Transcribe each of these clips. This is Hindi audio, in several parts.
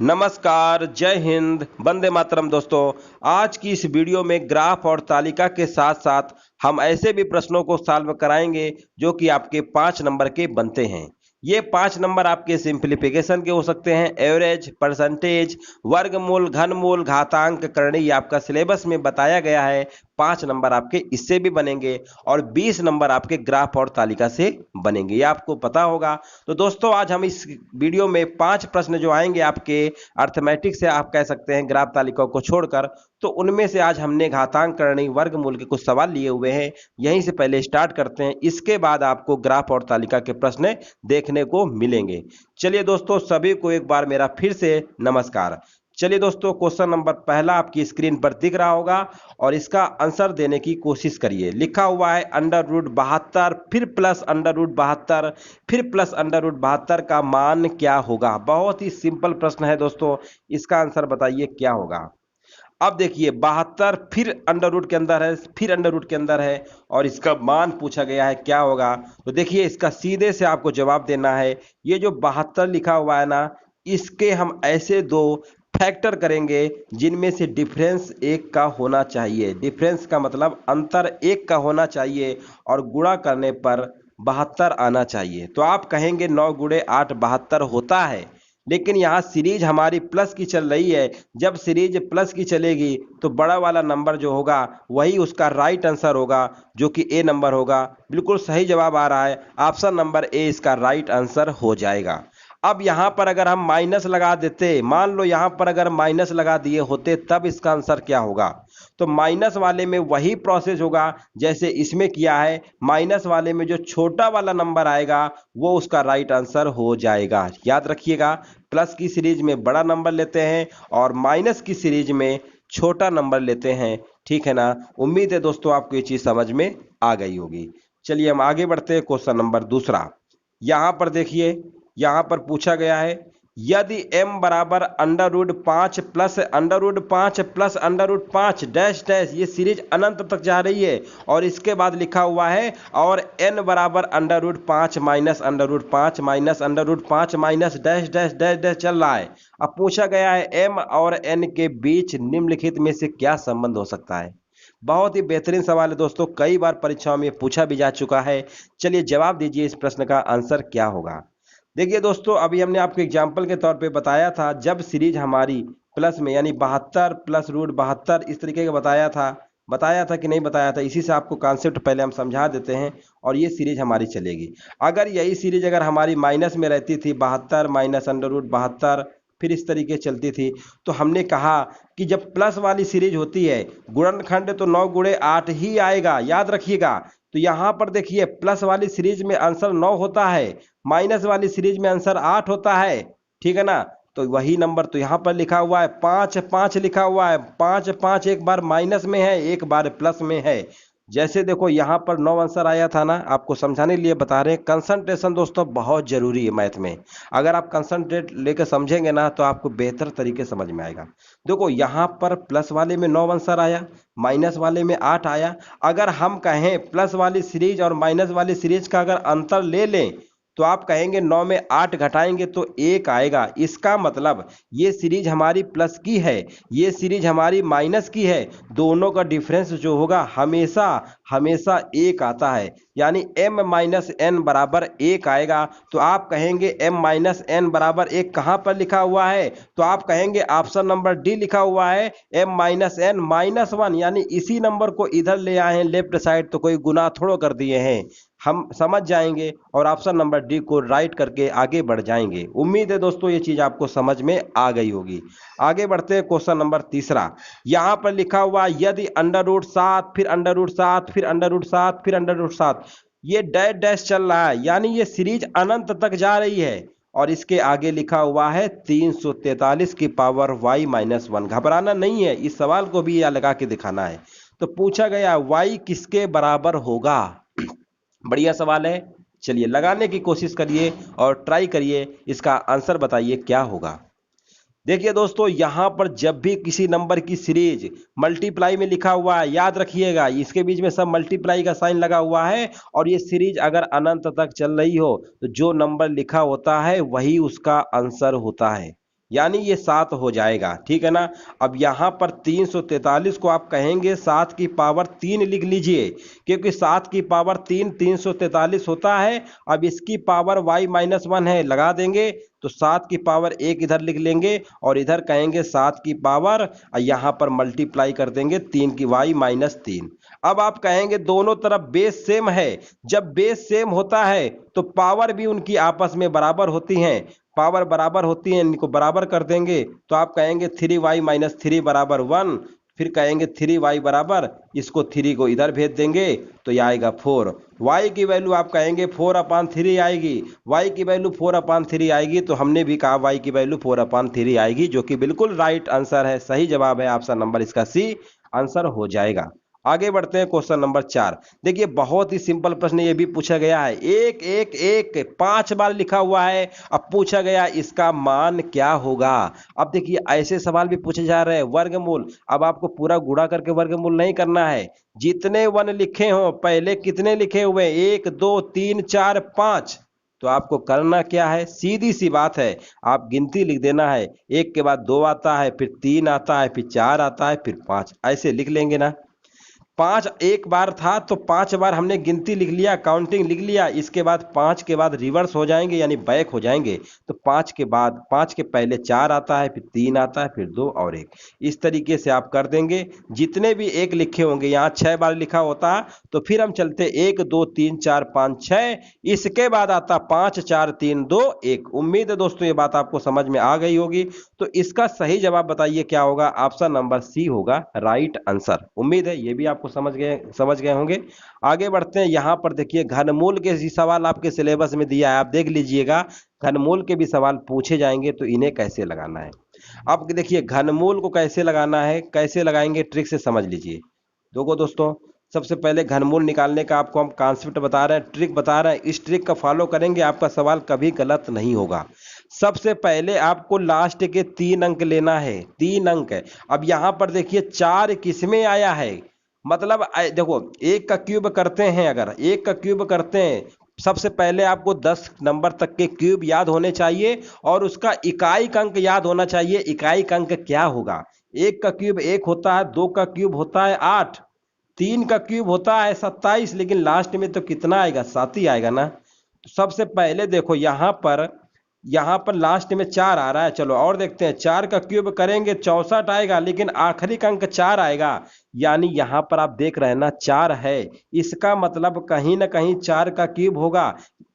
नमस्कार, जय हिंद, वंदे मातरम दोस्तों। आज की इस वीडियो में ग्राफ और तालिका के साथ-साथ हम ऐसे भी प्रश्नों को सॉल्व कराएंगे जो कि आपके 5 नंबर के बनते हैं। ये 5 नंबर आपके सिंप्लीफिकेशन के हो सकते हैं, एवरेज, परसेंटेज, वर्गमूल, घनमूल, घातांक, करणी, ये आपका सिलेबस में बताया गया है। 5 नंबर आपके इससे भी बनेंगे और 20 नंबर आपके ग्राफ और तालिका से बनेंगे, ये आपको पता होगा। तो दोस्तों आज हम इस वीडियो में 5 प्रश्न जो आएंगे आपके अर्थमेटिक से, आप कह सकते हैं ग्राफ तालिका को छोड़कर, तो उनमें से आज हमने घातांक, करणी, वर्गमूल के कुछ सवाल लिए हुए हैं। यहीं से पहले स्टार्ट करते हैं, इसके बाद आपको ग्राफ और तालिका के प्रश्न देखने को मिलेंगे। चलिए दोस्तों, सभी को एक बार मेरा फिर से नमस्कार। चलिए दोस्तों, क्वेश्चन नंबर पहला आपकी स्क्रीन पर दिख रहा होगा और इसका आंसर देने की कोशिश करिए। लिखा हुआ है √72 फिर प्लस √72 फिर प्लस √72 का मान क्या होगा। बहुत ही सिंपल प्रश्न है दोस्तों, इसका आंसर बताइए क्या होगा। अब देखिए 72 फिर अंडर रूट के अंदर है, फिर अंडर रूट के अंदर है और इसका मान पूछा गया है क्या होगा। तो देखिए इसका सीधे से आपको जवाब देना है। ये जो 72 लिखा हुआ है ना, इसके हम ऐसे दो फैक्टर करेंगे जिनमें से डिफरेंस 1 का होना चाहिए। डिफरेंस का मतलब अंतर 1 का होना चाहिए और गुणा करने पर 72 आना चाहिए। तो आप कहेंगे 9 × 8 72 होता है, लेकिन यहाँ सीरीज हमारी प्लस की चल रही है। जब सीरीज प्लस की चलेगी तो बड़ा वाला नंबर जो होगा वही उसका राइट आंसर होगा, जो कि ए नंबर होगा। बिल्कुल सही जवाब आ रहा है, ऑप्शन नंबर ए इसका राइट आंसर हो जाएगा। अब यहाँ पर अगर हम माइनस लगा देते, मान लो यहाँ पर अगर माइनस लगा दिए होते, तब इसका आंसर क्या होगा। तो माइनस वाले में वही प्रोसेस होगा जैसे इसमें किया है। माइनस वाले में जो छोटा वाला नंबर आएगा वो उसका राइट आंसर हो जाएगा। याद रखिएगा, प्लस की सीरीज में बड़ा नंबर लेते हैं और माइनस की सीरीज में छोटा नंबर लेते हैं। ठीक है ना। उम्मीद है दोस्तों आपको ये चीज समझ में आ गई होगी। चलिए हम आगे बढ़ते हैं। क्वेश्चन नंबर दूसरा, यहाँ पर देखिए, यहाँ पर पूछा गया है यदि m बराबर √5 प्लस √5 प्लस √5 डैश डैश, ये सीरीज अनंत तक जा रही है और इसके बाद लिखा हुआ है और n बराबर √5 minus √5 minus √5 minus dash dash dash dash चल रहा है। अब पूछा गया है m और n के बीच निम्नलिखित में से क्या संबंध हो सकता है। बहुत ही बेहतरीन सवाल है दोस्तों, कई बार परीक्षाओं में पूछा भी जा चुका है। चलिए जवाब दीजिए, इस प्रश्न का आंसर क्या होगा। देखिए दोस्तों, अभी हमने आपको एग्जाम्पल के तौर पे बताया था, जब सीरीज हमारी प्लस में यानी 72 प्लस √72 इस तरीके का बताया था कि नहीं बताया था। इसी से आपको कॉन्सेप्ट पहले हम समझा देते हैं और ये सीरीज हमारी चलेगी। अगर यही सीरीज अगर हमारी माइनस में रहती थी, 72 माइनस √72 फिर इस तरीके चलती थी, तो हमने कहा कि जब प्लस वाली सीरीज होती है गुणनखंड तो 9 × 8 ही आएगा। याद रखिएगा। तो यहाँ पर देखिए प्लस वाली सीरीज में आंसर 9 होता है, माइनस वाली सीरीज में आंसर 8 होता है। ठीक है ना। तो वही नंबर तो यहाँ पर लिखा हुआ है 5 5 लिखा हुआ है। 5 5 एक बार माइनस में है, एक बार प्लस में है। जैसे देखो यहाँ पर 9 आंसर आया था ना, आपको समझाने के लिए बता रहे हैं। कंसंट्रेशन दोस्तों बहुत जरूरी है मैथ में। अगर आप कंसंट्रेट लेकर समझेंगे ना तो आपको बेहतर तरीके समझ में आएगा। देखो यहाँ पर प्लस वाले में 9 आंसर आया, माइनस वाले में 8 आया। अगर हम कहें प्लस वाली सीरीज और माइनस वाली सीरीज का अगर अंतर ले लें तो आप कहेंगे 9 में 8 घटाएंगे तो 1 आएगा। इसका मतलब ये सीरीज हमारी प्लस की है, ये सीरीज हमारी माइनस की है। दोनों का डिफरेंस जो होगा हमेशा हमेशा 1 आता है, यानी m माइनस एन बराबर 1 आएगा। तो आप कहेंगे m माइनस एन बराबर 1 कहाँ पर लिखा हुआ है, तो आप कहेंगे ऑप्शन नंबर डी लिखा हुआ है m माइनस एन माइनस 1, यानी इसी नंबर को इधर ले आए हैं लेफ्ट साइड, तो कोई गुना थोड़ा कर दिए हैं। हम समझ जाएंगे और ऑप्शन नंबर डी को राइट करके आगे बढ़ जाएंगे। उम्मीद है दोस्तों ये चीज आपको समझ में आ गई होगी। आगे बढ़ते हैं। क्वेश्चन नंबर तीसरा, यहाँ पर लिखा हुआ यदि √7 फिर √7 फिर √7 फिर √7, ये डैश डैश चल रहा है, यानी ये सीरीज अनंत तक जा रही है और इसके आगे लिखा हुआ है 343 की पावर y-1। घबराना नहीं है, इस सवाल को भी यह लगा के दिखाना है। तो पूछा गया y किसके बराबर होगा। बढ़िया सवाल है। चलिए लगाने की कोशिश करिए और ट्राई करिए, इसका आंसर बताइए क्या होगा। देखिए दोस्तों, यहाँ पर जब भी किसी नंबर की सीरीज मल्टीप्लाई में लिखा हुआ है, याद रखिएगा इसके बीच में सब मल्टीप्लाई का साइन लगा हुआ है और ये सीरीज अगर अनंत तक चल रही हो तो जो नंबर लिखा होता है वही उसका आंसर होता है। यानी ये 7 हो जाएगा, ठीक है ना। अब यहाँ पर 343 को आप कहेंगे 7 की पावर 3 लिख लीजिए, क्योंकि 7 की पावर 3 343 होता है। अब इसकी पावर y-1 है, लगा देंगे तो 7 की पावर 1 इधर लिख लेंगे और इधर कहेंगे 7 की पावर, यहाँ पर मल्टीप्लाई कर देंगे 3 की y-3। अब आप कहेंगे दोनों तरफ बेस सेम है। जब बेस सेम होता है तो पावर भी उनकी आपस में बराबर होती हैं। पावर बराबर होती है, इनको बराबर कर देंगे तो आप कहेंगे 3y-3 बराबर 1। फिर कहेंगे 3y बराबर, इसको 3 को इधर भेज देंगे तो यह आएगा 4। y की वैल्यू आप कहेंगे 4/3 आएगी। y की वैल्यू 4/3 आएगी तो हमने भी कहा y की वैल्यू 4/3 आएगी, जो कि बिल्कुल राइट आंसर है, सही जवाब है ऑप्शन नंबर इसका सी आंसर हो जाएगा। आगे बढ़ते हैं क्वेश्चन नंबर 4। देखिए बहुत ही सिंपल प्रश्न ये भी पूछा गया है, 1 1 1 5 बार लिखा हुआ है। अब पूछा गया इसका मान क्या होगा। अब देखिए ऐसे सवाल भी पूछे जा रहे हैं, वर्गमूल। अब आपको पूरा गुणा करके वर्गमूल नहीं करना है, जितने 1 लिखे हों पहले कितने लिखे हुए 1 2 3 4 5, तो आपको करना क्या है, सीधी सी बात है, आप गिनती लिख देना है। 1 के बाद 2 आता है, फिर 3 आता है, फिर 4 आता है, फिर 5, ऐसे लिख लेंगे ना। 5 एक बार था तो 5 बार हमने गिनती लिख लिया, काउंटिंग लिख लिया। इसके बाद 5 के बाद रिवर्स हो जाएंगे यानी बैक हो जाएंगे, तो 5 के बाद 5 के पहले 4 आता है, फिर 3 आता है, फिर 2 और 1। इस तरीके से आप कर देंगे। जितने भी 1 लिखे होंगे, यहाँ 6 बार लिखा होता तो फिर हम चलते 1 2 3 4 5 6, इसके बाद आता 5 4 3 2 1। उम्मीद है दोस्तों ये बात आपको समझ में आ गई होगी। तो इसका सही जवाब बताइए क्या होगा, ऑप्शन नंबर सी होगा राइट आंसर। उम्मीद है ये भी आपको समझ गए होंगे। आगे बढ़ते हैं। यहाँ पर देखिए घनमूल के सवाल आपके सिलेबस में दिया है, आप देख लीजिएगा। घनमूल के भी सवाल पूछे जाएंगे तो इन्हें कैसे लगाना है। अब देखिए घनमूल को कैसे लगाना है, कैसे लगाएंगे, ट्रिक से समझ लीजिए। देखो दोस्तों, सबसे पहले घनमूल निकालने का आपको हम कॉन्सेप्ट बता रहे हैं, ट्रिक बता रहे हैं। इस ट्रिक का फॉलो करेंगे आपका सवाल कभी गलत नहीं होगा। सबसे पहले आपको लास्ट के 3 अंक लेना है, 3 अंक। अब यहाँ पर देखिए 4 किसमें आया है, मतलब देखो 1 का क्यूब करते हैं, अगर 1 का क्यूब करते हैं, सबसे पहले आपको 10 नंबर तक के क्यूब याद होने चाहिए और उसका इकाई अंक याद होना चाहिए। इकाई अंक क्या होगा, 1 का क्यूब 1 होता है, 2 का क्यूब होता है 8, 3 का क्यूब होता है 27, लेकिन लास्ट में तो कितना आएगा, 7 ही आएगा ना। तो सबसे पहले देखो यहाँ पर लास्ट में 4 आ रहा है। चलो और देखते हैं, 4 का क्यूब करेंगे 64 आएगा, लेकिन आखिरी का अंक 4 आएगा, यानी यहाँ पर आप देख रहे हैं ना 4 है। इसका मतलब कहीं ना कहीं 4 का क्यूब होगा।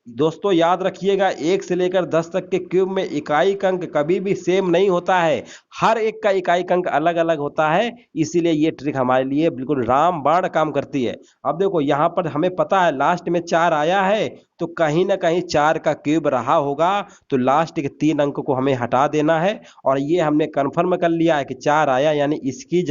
दोस्तों याद रखिएगा, 1 से लेकर 10 तक के क्यूब में इकाई अंक कभी भी सेम नहीं होता है, हर एक का इकाई अंक अलग अलग होता है। इसीलिए ये ट्रिक हमारे लिए बिल्कुल रामबाण काम करती है। अब देखो यहाँ पर हमें पता है लास्ट में 4 आया है, तो कहीं ना कहीं 4 का क्यूब रहा होगा, तो लास्ट के 3 अंक को हमें हटा देना है। और ये हमने कंफर्म कर लिया है कि 4 आया, यानी इसकी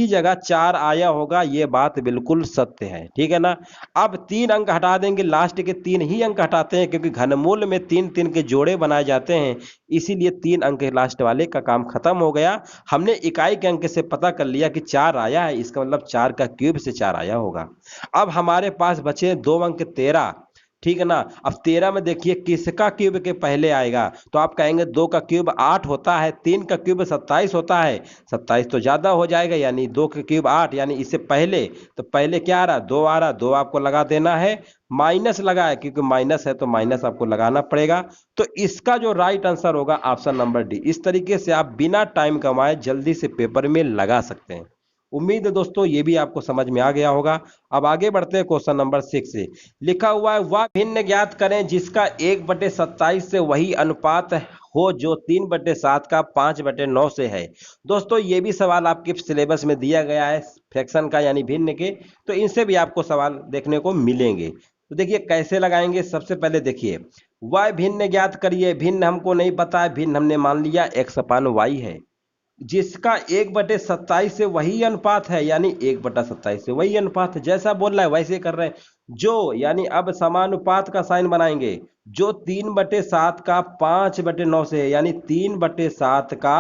जगह 4 आया होगा, ये बात बिल्कुल सत्य है, ठीक है ना। अब 3 अंक हटा देंगे, लास्ट के 3 ही अंक हटाते हैं, क्योंकि घनमूल में 3 3 के जोड़े बनाए जाते हैं, इसीलिए 3 अंक लास्ट वाले का काम खत्म हो गया। हमने इकाई के अंक से पता कर लिया कि 4 आया है, इसका मतलब 4 का क्यूब से 4 आया होगा। अब हमारे पास बचे 2 अंक 13, ठीक है ना। अब 13 में देखिए किसका क्यूब के पहले आएगा, तो आप कहेंगे 2 का क्यूब 8 होता है, 3 का क्यूब 27 होता है, 27 तो ज्यादा हो जाएगा, यानी 2 का क्यूब 8, यानी इससे पहले, तो पहले क्या आ रहा, 2 आ रहा, 2 आपको लगा देना है। माइनस लगा है, क्योंकि माइनस है तो माइनस आपको लगाना पड़ेगा। तो इसका जो राइट आंसर होगा ऑप्शन नंबर डी। इस तरीके से आप बिना टाइम कमाए जल्दी से पेपर में लगा सकते हैं। उम्मीद है दोस्तों ये भी आपको समझ में आ गया होगा। अब आगे बढ़ते हैं क्वेश्चन नंबर 6 से। लिखा हुआ है वह भिन्न ज्ञात करें जिसका 1/27 से वही अनुपात हो जो 3/7 का 5/9 से है। दोस्तों ये भी सवाल आपके सिलेबस में दिया गया है, फ्रैक्शन का यानी भिन्न के, तो इनसे भी आपको सवाल देखने को मिलेंगे। तो देखिए कैसे लगाएंगे। सबसे पहले देखिए वह भिन्न ज्ञात करिए। भिन्न हमको नहीं पता है, भिन्न हमने मान लिया x/y है, जिसका 1/27 से वही अनुपात है, यानी 1/27 से वही अनुपात है। जैसा बोल रहा है वैसे कर रहे हैं। जो यानी अब समानुपात का साइन बनाएंगे, जो 3/7 का 5/9 से है, यानी 3/7 का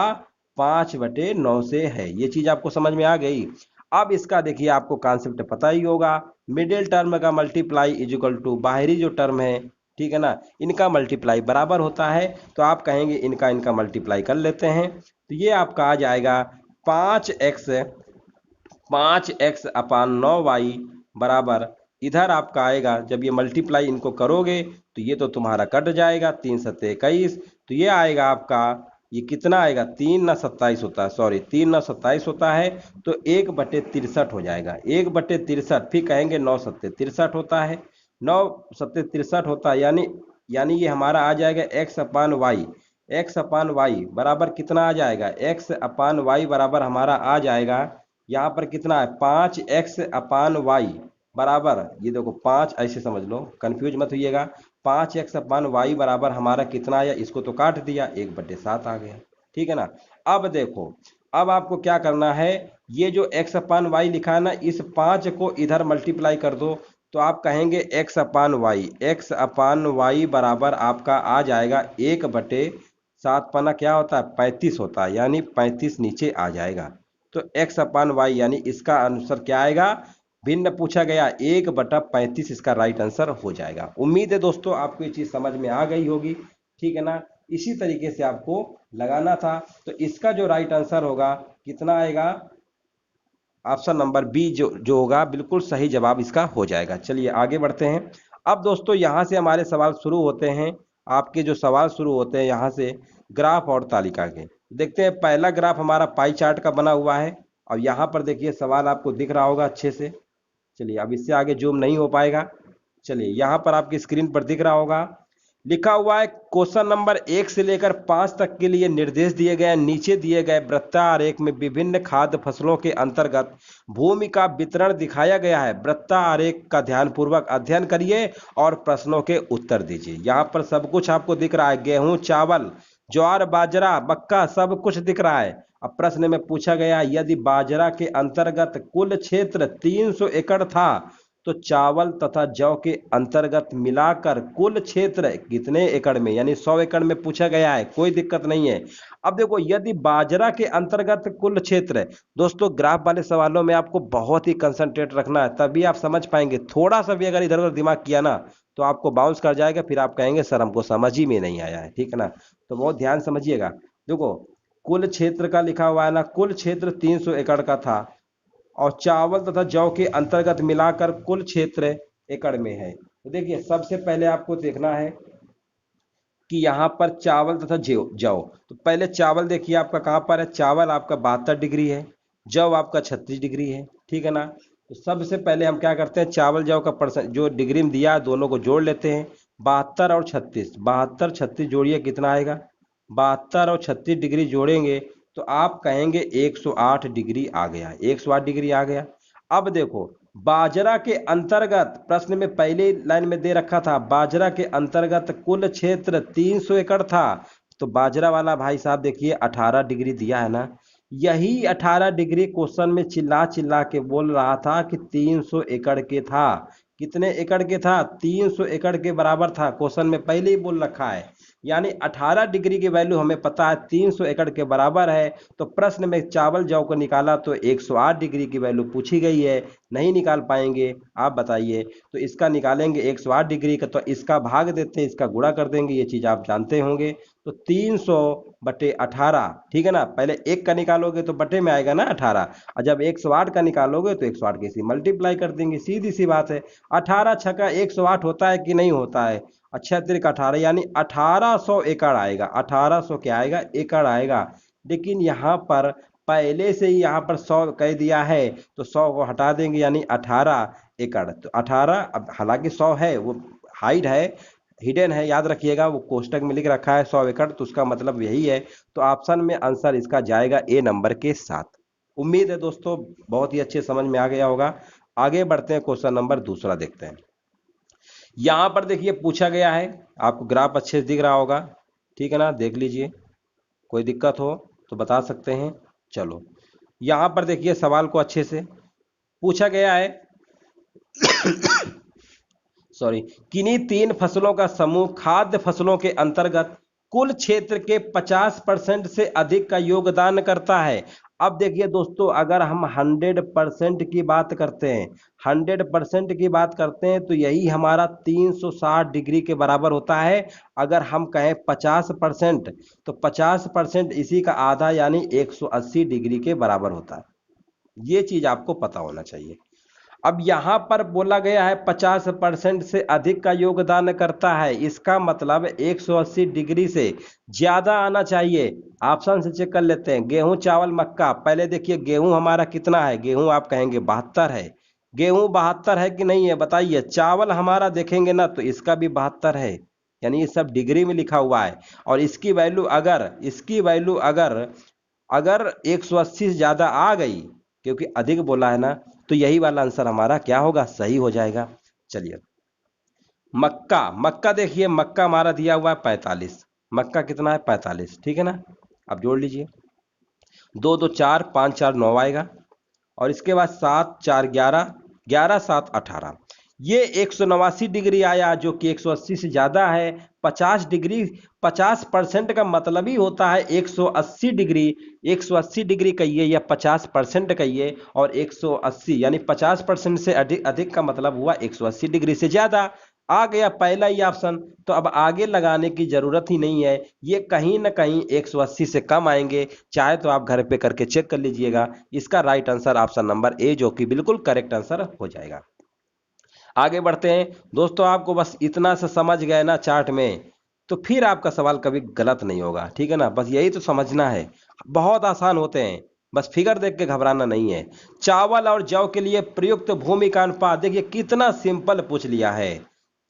5/9 से है। ये चीज आपको समझ में आ गई। अब इसका देखिए आपको कॉन्सेप्ट पता ही होगा, मिडिल टर्म का मल्टीप्लाई इज इक्वल टू बाहरी जो टर्म है ठीक है ना, इनका मल्टीप्लाई बराबर होता है, तो आप कहेंगे इनका मल्टीप्लाई कर लेते हैं, तो ये आपका आ जाएगा 5x अपान 9y बराबर, इधर आपका आएगा जब ये मल्टीप्लाई इनको करोगे तो ये तो तुम्हारा कट जाएगा, 3 सत्ते 21, तो ये आएगा आपका, ये कितना आएगा, 3×9 = 27 होता है, सॉरी 3×9 = 27 होता है, तो 1/63 हो जाएगा, 1/63, फिर कहेंगे 9 सत्ते 63 होता है, 9 सत्ते 63 होता है, यानी ये हमारा आ जाएगा x अपान वाई बराबर कितना आ जाएगा, x अपान वाई बराबर हमारा आ जाएगा, यहाँ पर कितना है 5x अपान वाई बराबर, ये देखो 5 ऐसे समझ लो, कंफ्यूज मत होइएगा, 5x अपान वाई बराबर हमारा कितना आया, इसको तो काट दिया, 1/7 आ गया, ठीक है ना। अब देखो, अब आपको क्या करना है, ये जो x अपान वाई लिखा है ना, इस 5 को इधर मल्टीप्लाई कर दो, तो आप कहेंगे x अपान वाई बराबर आपका आ जाएगा 1/7 पना क्या होता है 35 होता है, यानी 35 नीचे आ जाएगा, तो x अपान वाई यानी इसका आंसर क्या आएगा, भिन्न पूछा गया 1/35 इसका राइट आंसर हो जाएगा। उम्मीद है दोस्तों आपको ये चीज समझ में आ गई होगी, ठीक है ना, इसी तरीके से आपको लगाना था, तो इसका जो राइट आंसर होगा कितना आएगा, ऑप्शन नंबर बी जो होगा बिल्कुल सही जवाब इसका हो जाएगा। चलिए आगे बढ़ते हैं। अब दोस्तों यहां से हमारे सवाल शुरू होते हैं, आपके जो सवाल शुरू होते हैं यहां से ग्राफ और तालिका के। देखते हैं, पहला ग्राफ हमारा पाई चार्ट का बना हुआ है, और यहाँ पर देखिए सवाल आपको दिख रहा होगा अच्छे से। चलिए अब इससे आगे जूम नहीं हो पाएगा, चलिए यहाँ पर आपकी स्क्रीन पर दिख रहा होगा, लिखा हुआ है क्वेश्चन नंबर 1 से लेकर 5 तक के लिए निर्देश दिए गए, नीचे दिए गए वृत्तारेख में विभिन्न खाद्य फसलों के अंतर्गत भूमि का वितरण दिखाया गया है, वृत्तारेख का ध्यानपूर्वक अध्ययन करिए और प्रश्नों के उत्तर दीजिए। यहाँ पर सब कुछ आपको दिख रहा है, गेहूं, चावल, ज्वार, बाजरा, मक्का, सब कुछ दिख रहा है। अब प्रश्न में पूछा गया, यदि बाजरा के अंतर्गत कुल क्षेत्र 300 एकड़ था, तो चावल तथा जौ के अंतर्गत मिलाकर कुल क्षेत्र कितने एकड़ में, यानी 100 एकड़ में पूछा गया है, कोई दिक्कत नहीं है। अब देखो, यदि बाजरा के अंतर्गत कुल क्षेत्र, दोस्तों ग्राफ वाले सवालों में आपको बहुत ही कंसंट्रेट रखना है, तभी आप समझ पाएंगे। थोड़ा सा भी अगर इधर उधर दिमाग किया ना तो आपको बाउंस कर जाएगा, फिर आप कहेंगे सर हमको समझ ही में नहीं आया है, ठीक है ना, तो बहुत ध्यान समझिएगा। देखो कुल क्षेत्र का लिखा हुआ है ना, कुल क्षेत्र 300 एकड़ का था, और चावल तथा जौ के अंतर्गत मिलाकर कुल क्षेत्र एकड़ में है। तो देखिए सबसे पहले आपको देखना है कि यहाँ पर चावल तथा जौ, तो पहले चावल देखिए आपका कहाँ पर है, चावल आपका 72 डिग्री है, जौ आपका 36 डिग्री है, ठीक है ना। तो सबसे पहले हम क्या करते हैं, चावल जौ का परसेंट जो डिग्री में दिया है दोनों को जोड़ लेते हैं, 72 और 36, 72 36 जोड़िए कितना आएगा, 72 और 36 डिग्री जोड़ेंगे तो आप कहेंगे 108 डिग्री आ गया, 108 डिग्री आ गया। अब देखो बाजरा के अंतर्गत, प्रश्न में पहले लाइन में दे रखा था बाजरा के अंतर्गत कुल क्षेत्र 300 एकड़ था, तो बाजरा वाला भाई साहब देखिए 18 डिग्री दिया है ना, यही 18 डिग्री क्वेश्चन में चिल्ला चिल्ला के बोल रहा था कि 300 एकड़ के था। कितने एकड़ के था, 300 एकड़ के बराबर था, क्वेश्चन में पहले ही बोल रखा है, यानी 18 डिग्री की वैल्यू हमें पता है 300 एकड़ के बराबर है, तो प्रश्न में चावल जौ को निकाला तो 108 डिग्री की वैल्यू पूछी गई है, नहीं निकाल पाएंगे आप बताइए, तो इसका निकालेंगे 108 डिग्री का, तो इसका भाग देते हैं, इसका गुणा कर देंगे, ये चीज आप जानते होंगे, तो 300/18, ठीक है ना, पहले एक का निकालोगे तो बटे में आएगा ना 18, और जब 108 का निकालोगे तो 108 के इसी मल्टीप्लाई कर देंगे, सीधी सी बात है। 18 छक्का 108 होता है कि नहीं होता है, अच्छा तिरक 18 यानी 1800 एकड़ आएगा, 1800 क्या आएगा, एकड़ आएगा। लेकिन यहाँ पर पहले से ही यहाँ पर 100 कह दिया है, तो 100 को हटा देंगे यानी 18 एकड़, तो 18, अब हालांकि 100 है वो हाइड है, हिडन है, याद रखिएगा, वो कोष्टक में लिख रखा है 100 एकड़, तो उसका मतलब यही है, तो ऑप्शन में आंसर इसका जाएगा ए नंबर के साथ। उम्मीद है दोस्तों बहुत ही अच्छे समझ में आ गया होगा। आगे बढ़ते हैं, क्वेश्चन नंबर दूसरा देखते हैं। यहां पर देखिए पूछा गया है, आपको ग्राफ अच्छे से दिख रहा होगा, ठीक है ना, देख लीजिए, कोई दिक्कत हो तो बता सकते हैं। चलो यहां पर देखिए सवाल को अच्छे से पूछा गया है सॉरी, किन्हीं 3 फसलों का समूह खाद्य फसलों के अंतर्गत कुल क्षेत्र के 50% से अधिक का योगदान करता है। अब देखिए दोस्तों, अगर हम 100% की बात करते हैं, 100% की बात करते हैं तो यही हमारा 360 डिग्री के बराबर होता है। अगर हम कहें 50% तो 50% इसी का आधा यानी 180 डिग्री के बराबर होता है। ये चीज आपको पता होना चाहिए। अब यहां पर बोला गया है 50% से अधिक का योगदान करता है, इसका मतलब 180 डिग्री से ज्यादा आना चाहिए। ऑप्शन से चेक कर लेते हैं, गेहूं, चावल, मक्का। पहले देखिए गेहूं हमारा कितना है, गेहूं आप कहेंगे 72 है। गेहूं 72 है कि नहीं है बताइए। चावल हमारा देखेंगे ना तो इसका भी 72 है, यानी ये सब डिग्री में लिखा हुआ है। और इसकी वैल्यू अगर अगर 180 से ज्यादा आ गई, क्योंकि अधिक बोला है ना, तो यही वाला आंसर हमारा क्या होगा, सही हो जाएगा। चलिए, मक्का, मक्का देखिए, मक्का हमारा दिया हुआ है 45। मक्का कितना है, 45, ठीक है ना। अब जोड़ लीजिए, 2 2 4, 5 4 9 आएगा। और इसके बाद 7 4 11, 11 7 18, ये 189 डिग्री आया, जो कि 180 से ज्यादा है। 50 डिग्री, 50% का मतलब ही होता है 180 डिग्री। 180 डिग्री कहिए या 50% कहिए, और 180 यानी 50% से अधिक, अधिक का मतलब हुआ 180 डिग्री से ज्यादा। आ गया पहला ही ऑप्शन, तो अब आगे लगाने की जरूरत ही नहीं है। ये कहीं ना कहीं 180 से कम आएंगे। चाहे तो आप घर पे करके चेक कर लीजिएगा। इसका right answer option number A, जो कि बिल्कुल करेक्ट आंसर हो जाएगा। आगे बढ़ते हैं दोस्तों, आपको बस इतना से समझ गए ना चार्ट में, तो फिर आपका सवाल कभी गलत नहीं होगा, ठीक है ना। बस यही तो समझना है, बहुत आसान होते हैं, बस फिगर देख के घबराना नहीं है। चावल और जौ के लिए प्रयुक्त भूमि का अनुपात, देखिए कितना सिंपल पूछ लिया है।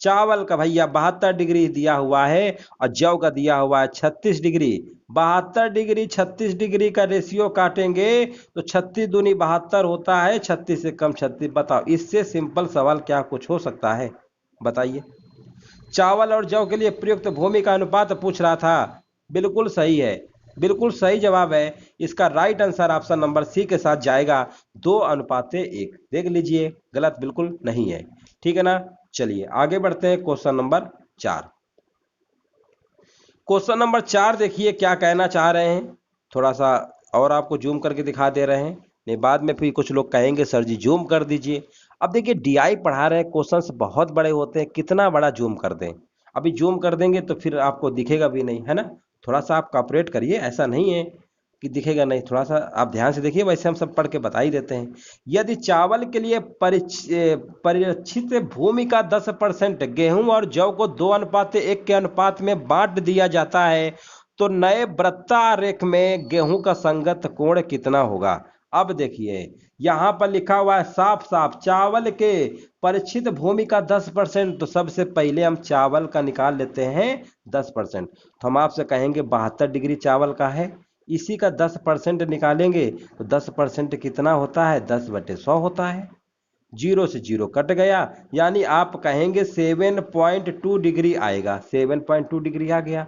चावल का भैया 72 डिग्री दिया हुआ है, और जौ का दिया हुआ है 36 डिग्री। 72 डिग्री 36 डिग्री का रेशियो काटेंगे तो 36 दूनी 72 होता है, 36 से कम 36। बताओ, इससे सिंपल सवाल क्या कुछ हो सकता है, बताइए। चावल और जौ के लिए प्रयुक्त भूमि का अनुपात पूछ रहा था। बिल्कुल सही है, बिल्कुल सही जवाब है। इसका right answer option number C के साथ जाएगा, 2:1। देख लीजिए, गलत बिल्कुल नहीं है, ठीक है ना। चलिए आगे बढ़ते हैं, क्वेश्चन नंबर 4। क्वेश्चन नंबर 4 देखिए क्या कहना चाह रहे हैं, थोड़ा सा और आपको जूम करके दिखा दे रहे हैं, नहीं बाद में फिर कुछ लोग कहेंगे सर जी जूम कर दीजिए। अब देखिए डीआई पढ़ा रहे हैं, क्वेश्चंस बहुत बड़े होते हैं, कितना बड़ा जूम कर दें। अभी जूम कर देंगे तो फिर आपको दिखेगा भी नहीं, है ना। थोड़ा सा आप कॉपरेट करिए, ऐसा नहीं है कि दिखेगा नहीं, थोड़ा सा आप ध्यान से देखिए, वैसे हम सब पढ़ के बता ही देते हैं। यदि चावल के लिए परिरक्षित भूमि का 10%, गेहूं और जौ को 2:1 के अनुपात में बांट दिया जाता है, तो नए वृत्तारेख में गेहूं का संगत कोण कितना होगा। अब देखिए यहां पर लिखा हुआ है साफ साफ, चावल के परिचित भूमि का 10%, तो सबसे पहले हम चावल का निकाल लेते हैं 10%। तो हम आपसे कहेंगे 72 डिग्री चावल का है, इसी का 10% निकालेंगे तो 10% कितना होता है, 10/100 होता है। जीरो से जीरो कट गया, यानी आप कहेंगे 7.2 डिग्री आएगा, 7.2 डिग्री आ गया।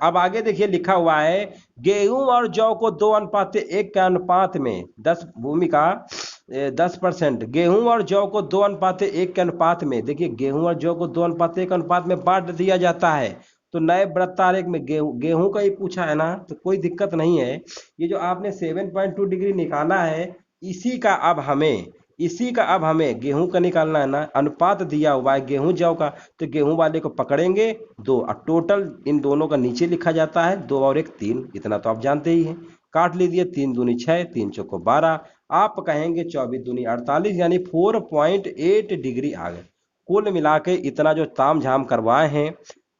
अब आगे देखिए लिखा हुआ है, गेहूं और जौ को 2:1 के अनुपात में 10 भूमि का 10%, गेहूं और जौ को 2:1 के अनुपात में, देखिए गेहूं और जौ को 2:1 अनुपात में बांट दिया जाता है। तो नए वृत्तारेख में गेहूं का ही पूछा है ना, तो कोई दिक्कत नहीं है। ये जो आपने 7.2 डिग्री निकाला है, इसी का अब हमें इसी का अब हमें गेहूं का निकालना है ना। अनुपात दिया हुआ है गेहूं जौ का, तो गेहूं वाले को पकड़ेंगे 2, और टोटल इन दोनों का नीचे लिखा जाता है, 2 और 1 3, इतना तो आप जानते ही हैं। काट लीजिए, 3 दूनी 6, 3 चौको 12, आप कहेंगे 24 दूनी 48, यानी 4.8 डिग्री आ गए। कुल मिला के इतना जो ताम झाम करवाए हैं,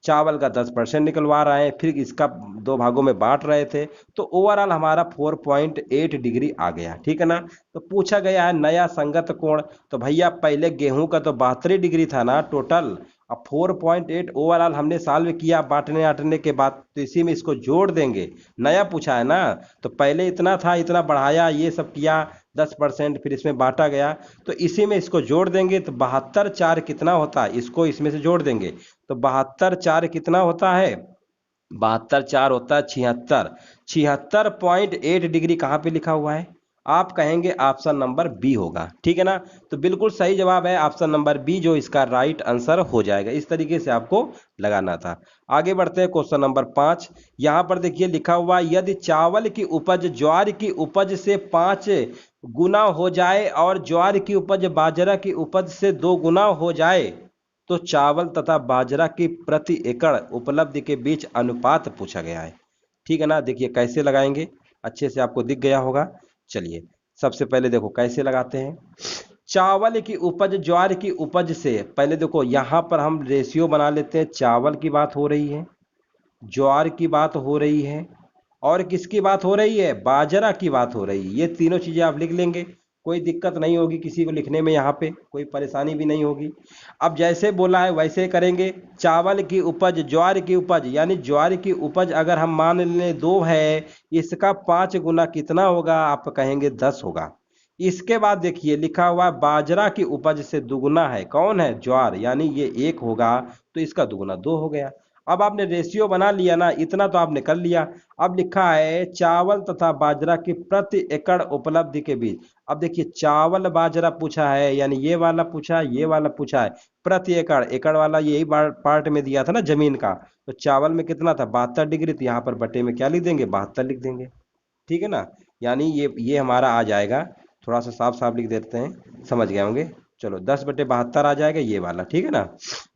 चावल का 10% निकलवा रहे हैं, फिर इसका 2 भागों में बांट रहे थे, तो ओवरऑल हमारा 4.8 डिग्री आ गया, ठीक है ना। तो पूछा गया है नया संगत कोण, तो भैया पहले गेहूं का तो 72 डिग्री था ना टोटल, अब 4.8 ओवरऑल हमने सॉल्व किया बांटने आटने के बाद, तो इसी में इसको जोड़ देंगे। नया पूछा है ना, तो पहले इतना था, इतना बढ़ाया, ये सब किया 10%, फिर इसमें बांटा गया, तो इसी में इसको जोड़ देंगे। तो 72 4 कितना होता है, इसको इसमें से जोड़ देंगे, तो 72 4 कितना होता है, 72 4 होता है 76। 76.8 डिग्री कहाँ पे लिखा हुआ है, आप कहेंगे ऑप्शन नंबर बी होगा, ठीक है ना। तो बिल्कुल सही जवाब है ऑप्शन नंबर बी, जो इसका राइट आंसर हो जाएगा। इस तरीके से आपको लगाना था। आगे बढ़ते हैं क्वेश्चन नंबर 5। यहां पर देखिए लिखा हुआ, यदि चावल की उपज ज्वार की उपज से 5 गुना हो जाए और ज्वार की उपज बाजरा की उपज से 2 गुना हो जाए तो चावल तथा बाजरा की प्रति एकड़ उपलब्धि के बीच अनुपात पूछा गया है, ठीक है ना। देखिए कैसे लगाएंगे, अच्छे से आपको दिख गया होगा। चलिए सबसे पहले देखो कैसे लगाते हैं। चावल की उपज ज्वार की उपज से, पहले देखो यहां पर हम रेशियो बना लेते हैं। चावल की बात हो रही है, ज्वार की बात हो रही है, और किसकी बात हो रही है, बाजरा की बात हो रही है। ये तीनों चीजें आप लिख लेंगे, कोई दिक्कत नहीं होगी किसी को लिखने में, यहाँ पे कोई परेशानी भी नहीं होगी। अब जैसे बोला है वैसे करेंगे। चावल की उपज ज्वार की उपज, यानी ज्वार की उपज अगर हम मान लें 2 है, इसका 5 गुना कितना होगा, आप कहेंगे 10 होगा। इसके बाद देखिए लिखा हुआ बाजरा की उपज से दुगुना है, कौन है, ज्वार, यानी ये 1 होगा, तो इसका दुगुना 2 हो गया। अब आपने रेशियो बना लिया ना, इतना तो आपने कर लिया। अब लिखा है चावल तथा बाजरा की प्रति एकड़ उपलब्धि के बीच। अब देखिए चावल बाजरा पूछा है, यानी ये वाला पूछा है, ये वाला पूछा है। प्रति एकड़, एकड़ वाला यही पार्ट में दिया था ना जमीन का, तो चावल में कितना था 72 डिग्री, तो यहाँ पर बटे में क्या लिख देंगे, 72 लिख देंगे, ठीक है ना। यानी ये हमारा आ जाएगा, थोड़ा सा साफ साफ लिख देते हैं, समझ गए होंगे। चलो 10/72 आ जाएगा ये वाला, ठीक है ना।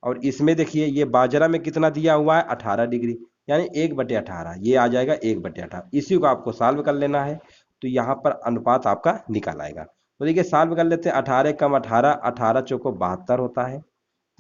और इसमें देखिए ये बाजरा में कितना दिया हुआ है 18 डिग्री, यानी 1/18, ये आ जाएगा 1/18। इसी को आपको सॉल्व कर लेना है, तो यहाँ पर अनुपात आपका निकल आएगा। तो देखिए सॉल्व कर लेते हैं। 18 कम 18, 18 चौको 72 होता है,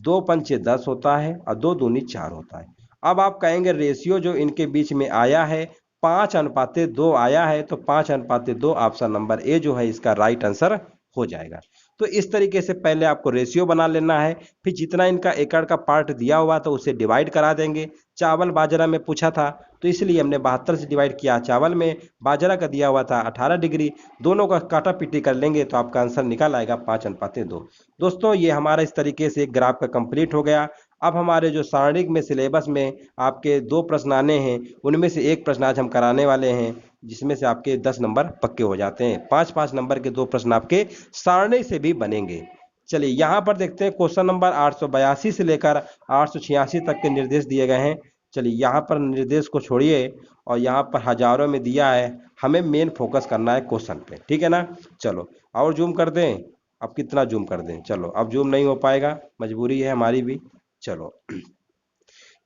2 पंचे 10 होता है, और 2 दूनी 4 होता है। अब आप कहेंगे रेशियो जो इनके बीच में आया है 5:2 आया है, तो 5:2 ऑप्शन नंबर ए जो है इसका राइट आंसर हो जाएगा। तो इस तरीके से पहले आपको रेशियो बना लेना है, फिर जितना इनका एकड़ का पार्ट दिया हुआ था उसे डिवाइड करा देंगे। चावल बाजरा में पूछा था तो इसलिए हमने 72 से डिवाइड किया, चावल में बाजरा का दिया हुआ था 18 डिग्री, दोनों का काटा पीटी कर लेंगे तो आपका आंसर निकल आएगा 5:2। दोस्तों ये हमारा इस तरीके से एक ग्राफ का कंप्लीट हो गया। अब हमारे जो सारणिक में सिलेबस में आपके 2 प्रश्न आने हैं, उनमें से एक प्रश्न आज हम कराने वाले हैं, जिसमें से आपके 10 नंबर पक्के हो जाते हैं। 5-5 नंबर के 2 प्रश्न आपके सारणी से भी बनेंगे। चलिए यहाँ पर देखते हैं क्वेश्चन नंबर 882 से लेकर 886 तक के निर्देश दिए गए हैं। चलिए यहाँ पर निर्देश को छोड़िए और यहाँ पर हजारों में दिया है, हमें मेन फोकस करना है क्वेश्चन पे, ठीक है ना। चलो और जूम कर दें, अब कितना जूम कर दें, चलो अब जूम नहीं हो पाएगा, मजबूरी है हमारी भी। चलो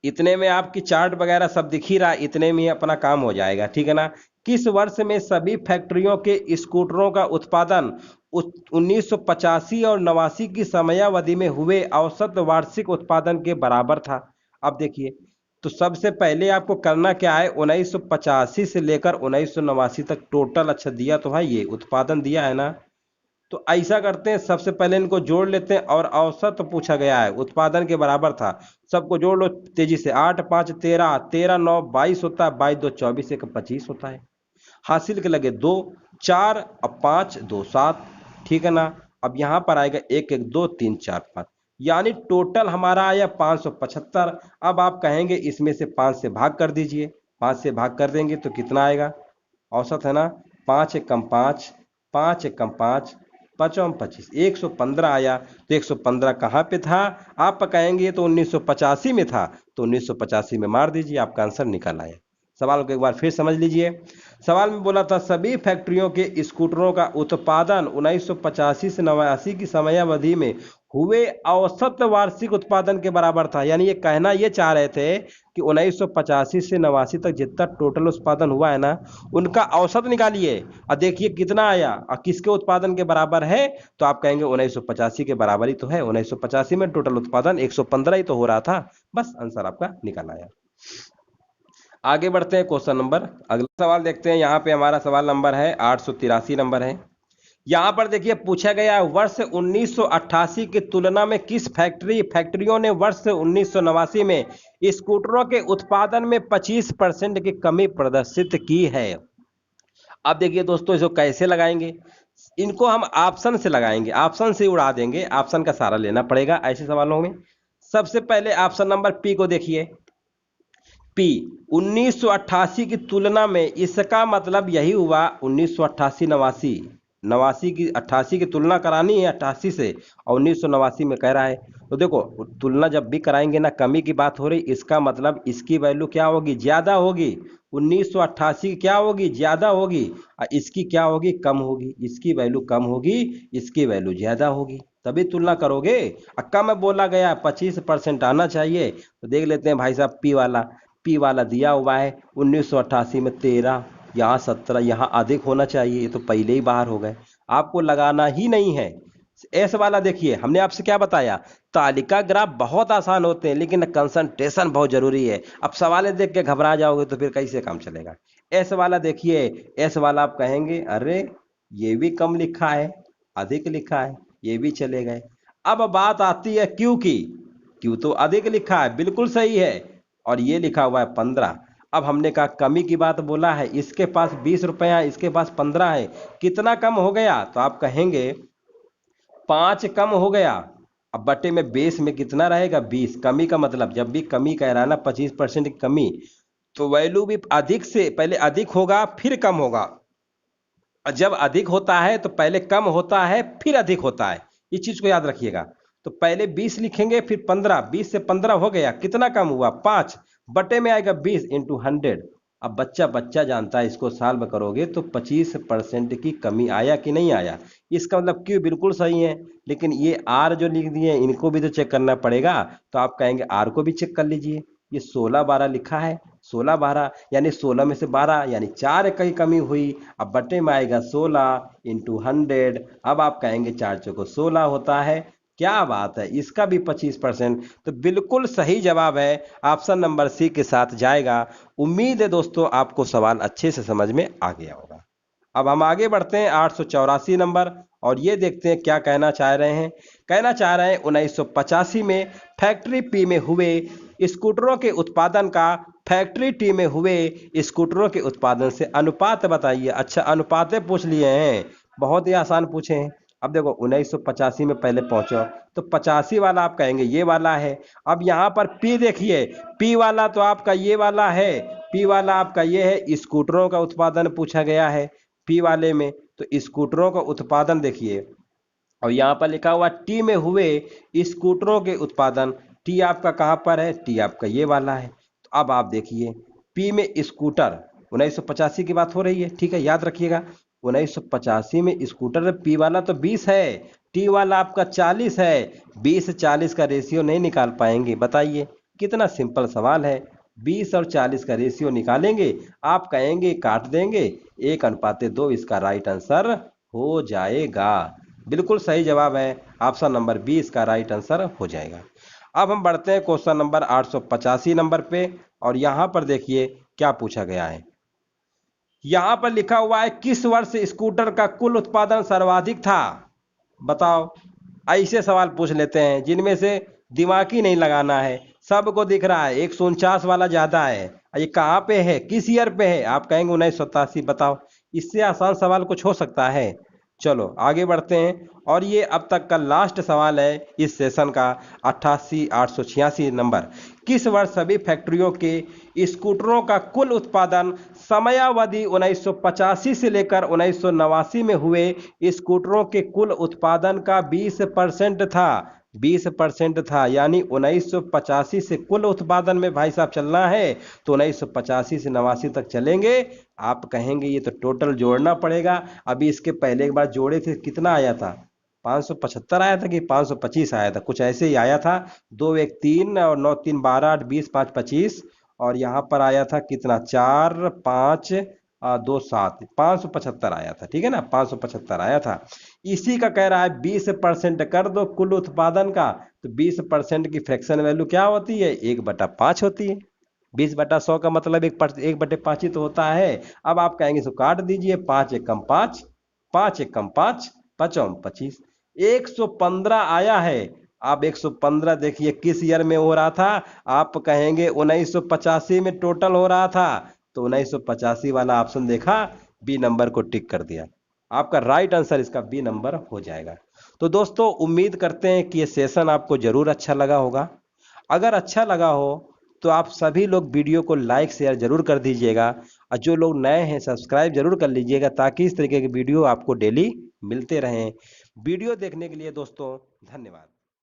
इतने में आपकी चार्ट वगैरह सब दिख ही रहा, इतने में ही अपना काम हो जाएगा, ठीक है ना। किस वर्ष में सभी फैक्ट्रियों के स्कूटरों का उत्पादन 1985 और 89 की समयावधि में हुए औसत वार्षिक उत्पादन के बराबर था। अब देखिए, तो सबसे पहले आपको करना क्या है, 1985 से लेकर 1989 तक टोटल, अच्छा दिया तो है, ये उत्पादन दिया है ना, तो ऐसा करते हैं सबसे पहले इनको जोड़ लेते हैं, और औसत तो पूछा गया है उत्पादन के बराबर था, सबको जोड़ लो तेजी से। 8 5 13, 13 9 22 होता है, 22 2 24, 1 25 होता है। हासिल के लगे 2 4, अब 5 2 7, ठीक है ना। अब यहाँ पर आएगा 1 1 2 3 4 5, यानी टोटल हमारा आया 575। अब आप कहेंगे इसमें से 5 से भाग कर दीजिए, 5 से भाग कर देंगे तो कितना आएगा, औसत है ना, 5 1 कम 5, 5 1 कम 5, 5 25, 115 आया। तो 115 कहाँ पे था, आप कहेंगे तो 1985 में था, तो 1985 में मार दीजिए, आपका आंसर निकल आया। सवाल को एक बार फिर समझ लीजिए। सवाल में बोला था सभी फैक्ट्रियों के स्कूटरों का उत्पादन 1985 से 89 की समयावधि में हुए औसत वार्षिक उत्पादन के बराबर था, यानी ये कहना ये चाह रहे थे कि 1985 से 89 तक जितना टोटल उत्पादन हुआ है ना, उनका औसत निकालिए और देखिए कितना आया और किसके उत्पादन के बराबर है, तो आप कहेंगे 1985 के बराबर ही तो है। 1985 में टोटल उत्पादन 115 ही तो हो रहा था, बस आंसर आपका निकल आया। आगे बढ़ते हैं क्वेश्चन नंबर, अगला सवाल देखते हैं। यहाँ पे हमारा सवाल नंबर है 883 नंबर है। यहाँ पर देखिए पूछा गया वर्ष 1988 की तुलना में किस फैक्ट्रियों ने वर्ष 1989 में स्कूटरों के उत्पादन में 25% की कमी प्रदर्शित की है। अब देखिए दोस्तों इसको कैसे लगाएंगे, इनको हम ऑप्शन से लगाएंगे, ऑप्शन से उड़ा देंगे, ऑप्शन का सहारा लेना पड़ेगा ऐसे सवालों में। सबसे पहले ऑप्शन नंबर पी को देखिए, पी 1988 की तुलना में, इसका मतलब यही हुआ 1988 89 89 की 88 की तुलना करानी है 88 से, और 1989 में कह रहा है। तो देखो तुलना जब भी कराएंगे ना, कमी की बात हो रही, इसका मतलब इसकी वैल्यू क्या होगी, ज्यादा होगी। 1988 की क्या होगी, ज्यादा होगी, और इसकी क्या होगी, कम होगी। इसकी वैल्यू कम होगी, इसकी वैल्यू ज्यादा होगी, तभी तुलना करोगे। कम बोला गया 25% आना चाहिए। तो देख लेते हैं भाई साहब, पी वाला दिया हुआ है 1988 में 13, यहाँ 17, यहाँ अधिक होना चाहिए, ये तो पहले ही बाहर हो गए, आपको लगाना ही नहीं है। एस वाला देखिए, हमने आपसे क्या बताया, तालिका ग्राफ बहुत आसान होते हैं लेकिन कंसंट्रेशन बहुत जरूरी है। अब सवाल देख के घबरा जाओगे तो फिर कैसे काम चलेगा। एस वाला देखिए, एस वाला आप कहेंगे अरे ये भी कम लिखा है, अधिक लिखा है, ये भी चले गए। अब बात आती है क्यू की, क्यू तो अधिक लिखा है, बिल्कुल सही है, और ये लिखा हुआ है 15। अब हमने कहा कमी की बात बोला है, इसके पास 20 रुपया है, इसके पास 15 है, कितना कम हो गया, तो आप कहेंगे 5 कम हो गया। अब बटे में बेस में कितना रहेगा, 20। कमी का मतलब जब भी कमी कह रहा है ना 25% की कमी, तो वैल्यू भी अधिक से पहले अधिक होगा फिर कम होगा। जब अधिक होता है तो पहले कम होता है फिर अधिक होता है, इस चीज को याद रखिएगा। तो पहले 20 लिखेंगे फिर 15, 20 से 15 हो गया, कितना कम हुआ, 5, बटे में आएगा 20 इंटू 100। अब बच्चा बच्चा जानता है, इसको सॉल्व करोगे तो 25% की कमी आया कि नहीं आया। इसका मतलब क्यों बिल्कुल सही है, लेकिन ये आर जो लिख दिए इनको भी तो चेक करना पड़ेगा। तो आप कहेंगे आर को भी चेक कर लीजिए, ये 16 12 लिखा है, 16 12 यानी 16 में से 12 यानी 4 की कमी हुई। अब बटे में आएगा 16 इंटू 100। अब आप कहेंगे 4 चौको 16 होता है, क्या बात है, इसका भी 25%। तो बिल्कुल सही जवाब है, ऑप्शन नंबर सी के साथ जाएगा। उम्मीद है दोस्तों आपको सवाल अच्छे से समझ में आ गया होगा। अब हम आगे बढ़ते हैं 884 नंबर, और ये देखते हैं क्या कहना चाह रहे हैं। कहना चाह रहे हैं 1985 में फैक्ट्री पी में हुए स्कूटरों के उत्पादन का फैक्ट्री टी में हुए स्कूटरों के उत्पादन से अनुपात बताइए। अच्छा, अनुपातें पूछ लिए हैं, बहुत ही आसान पूछे हैं। अब देखो 1985 में पहले पहुंचो, तो 85 वाला आप कहेंगे ये वाला है। अब यहाँ पर पी देखिए, पी वाला तो आपका ये वाला है, पी वाला आपका ये है, स्कूटरों का उत्पादन पूछा गया है पी वाले में, तो स्कूटरों का उत्पादन देखिए, और यहाँ पर लिखा हुआ टी में हुए स्कूटरों के उत्पादन। टी आपका कहाँ पर है, टी आपका ये वाला है। तो अब आप देखिए पी में स्कूटर, 1985 की बात हो रही है, ठीक है, याद रखिएगा 1985 में स्कूटर, पी वाला तो 20 है, टी वाला आपका 40 है, 20 40 का रेशियो नहीं निकाल पाएंगे, बताइए कितना सिंपल सवाल है। 20 और 40 का रेशियो निकालेंगे, आप कहेंगे काट देंगे, 1:2, इसका राइट आंसर हो जाएगा। बिल्कुल सही जवाब है, ऑप्शन नंबर 20 का राइट आंसर हो जाएगा। अब हम बढ़ते हैं क्वेश्चन नंबर 885 नंबर पे, और यहां पर देखिए क्या पूछा गया है। यहां पर लिखा हुआ है किस वर्ष स्कूटर का कुल उत्पादन सर्वाधिक था, बताओ। ऐसे सवाल पूछ लेते हैं जिनमें से दिमाग ही नहीं लगाना है, सबको दिख रहा है 149 वाला ज्यादा है, ये कहाँ पे है, किस ईयर पे है, आप कहेंगे 1987, बताओ इससे आसान सवाल कुछ हो सकता है। चलो आगे बढ़ते हैं, और ये अब तक का लास्ट सवाल है इस सेशन का, 886 नंबर। किस वर्ष सभी फैक्ट्रियों के स्कूटरों का कुल उत्पादन समयावधि 1985 से लेकर 1989 में हुए स्कूटरों के कुल उत्पादन का 20% था, 20% था, यानी 1985 से कुल उत्पादन में भाई साहब चलना है तो 1985 से 89 तक चलेंगे। आप कहेंगे ये तो टोटल जोड़ना पड़ेगा, अभी इसके पहले एक बार जोड़े थे, कितना आया था, 575 आया था कि 525 आया था, कुछ ऐसे ही आया था। 2 1 3 और 9 3 12 8 20 5 25, और यहाँ पर आया था कितना, 4 5 2 7, 575 आया था, ठीक है ना, 575 आया था। इसी का कह रहा है 20% कर दो कुल उत्पादन का, तो 20% की फ्रैक्शन वैल्यू क्या होती है, 1/5 होती है। 20/100 का मतलब 1/5 ही तो होता है। अब आप कहेंगे इसको काट दीजिए, 5 1 कम 5, 5 1 कम 5, 5 25, 115 आया है। अब 115 देखिए किस ईयर में हो रहा था, आप कहेंगे 1985 में टोटल हो रहा था, तो 1985 वाला ऑप्शन देखा, बी नंबर को टिक कर दिया, आपका राइट आंसर इसका बी नंबर हो जाएगा। तो दोस्तों उम्मीद करते हैं कि ये सेशन आपको जरूर अच्छा लगा होगा। अगर अच्छा लगा हो तो आप सभी लोग वीडियो को लाइक शेयर जरूर कर दीजिएगा और जो लोग नए हैं सब्सक्राइब जरूर कर लीजिएगा ताकि इस तरीके के वीडियो आपको डेली मिलते रहें। वीडियो देखने के लिए दोस्तों धन्यवाद।